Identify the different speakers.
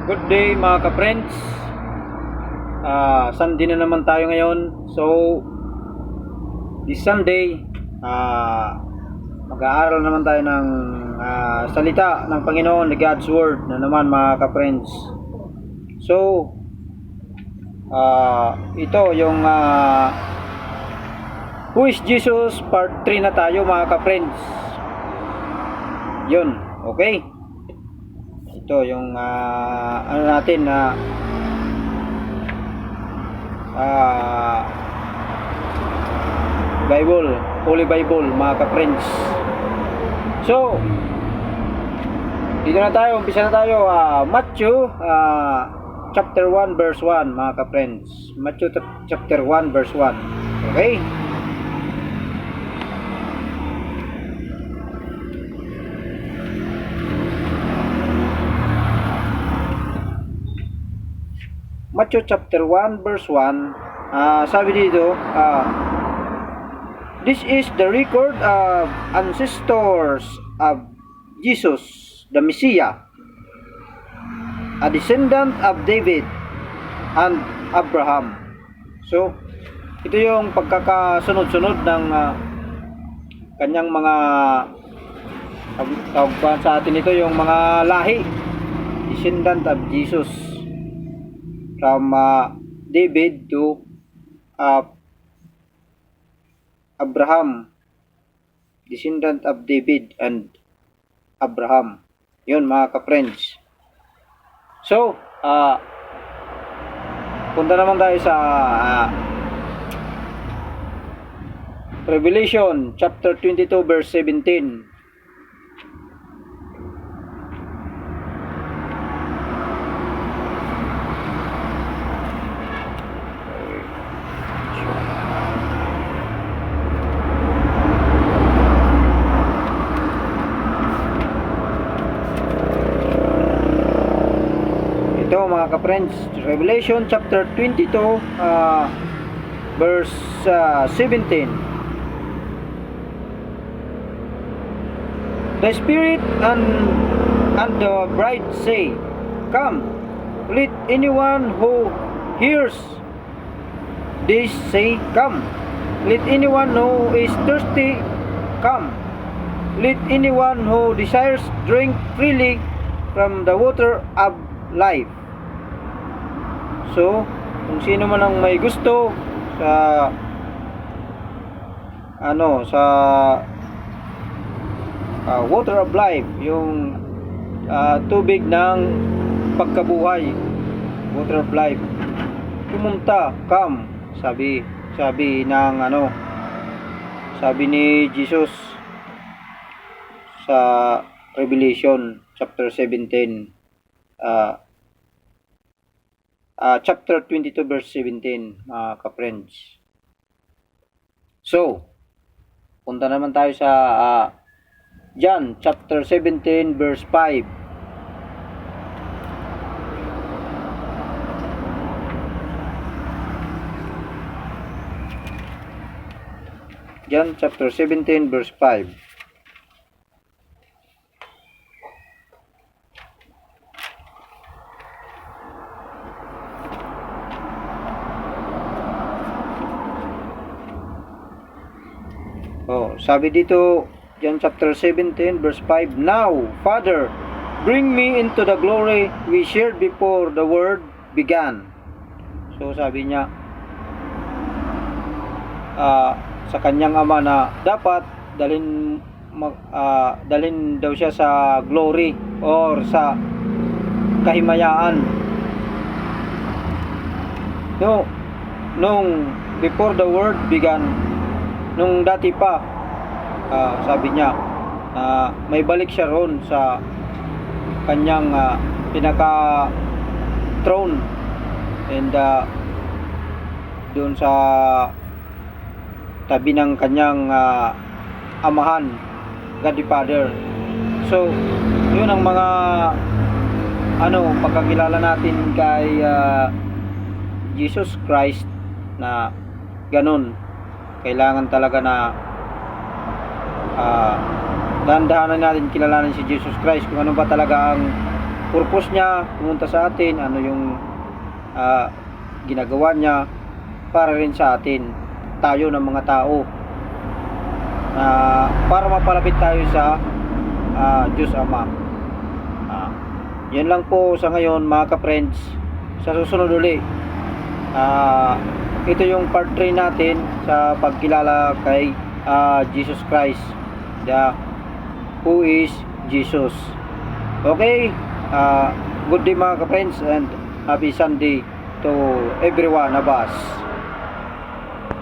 Speaker 1: Good day mga ka-friends. Sunday na naman tayo ngayon. So, this Sunday, mag-aaral naman tayo ng salita ng Panginoon, the God's Word na naman mga ka-friends. So, ito yung Who is Jesus? Part 3 na tayo mga ka-friends. Yun, okay? Ito yung ano natin na Bible, Holy Bible mga ka-friends. So, dito na tayo, umpisa na tayo. Matthew chapter 1 verse 1 mga ka-friends. Matthew chapter 1 verse 1. Okay? Matthew chapter 1 verse 1, sabi dito, this is the record of ancestors of Jesus, the Messiah, a descendant of David and Abraham. So, ito yung pagkakasunod-sunod ng kanyang mga tawag pa sa atin ito yung mga lahi, descendant of Jesus. From David to Abraham, descendant of David and Abraham. Yun mga ka-friends. So, punta naman tayo sa Revelation chapter 22 verse 17. Ito mga ka-friends, Revelation chapter 22 verse 17. The Spirit and the bride say, Come. Let anyone who hears this say, Come. Let anyone who is thirsty come. Let anyone who desires drink freely from the water of life. So, kung sino man ang may gusto sa water of life, yung tubig ng pagkabuhay, water of life, pumunta, come, sabi ng sabi ni Jesus sa Revelation chapter 17, chapter 22 verse 17 mga ka-friends. So, punta naman tayo sa John chapter 17 verse 5. John chapter 17 verse 5. Sabi dito, John chapter 17 verse 5, Now, Father, bring me into the glory we shared before the world began. So sabi niya sa kanyang ama na dapat dalhin daw siya sa glory or sa kahimayaan. Nung before the world began, nung dati pa, sabi niya, may balik siya roon sa kanyang pinaka throne and doon sa tabi ng kanyang amahan, God the Father. So, yun ang mga pagkakilala natin kay Jesus Christ na ganun. Kailangan talaga na dahan-dahanan natin kilalanin si Jesus Christ kung ano ba talaga ang purpose niya pumunta sa atin, ano yung ginagawa niya para rin sa atin, tayo ng mga tao, para mapalapit tayo sa Diyos Ama. Yan lang po sa ngayon mga ka-friends. Sa susunod uli, ito yung part 3 natin sa pagkilala kay Jesus Christ, who is Jesus. Okay, good day mga ka-friends, and happy Sunday to every one of us.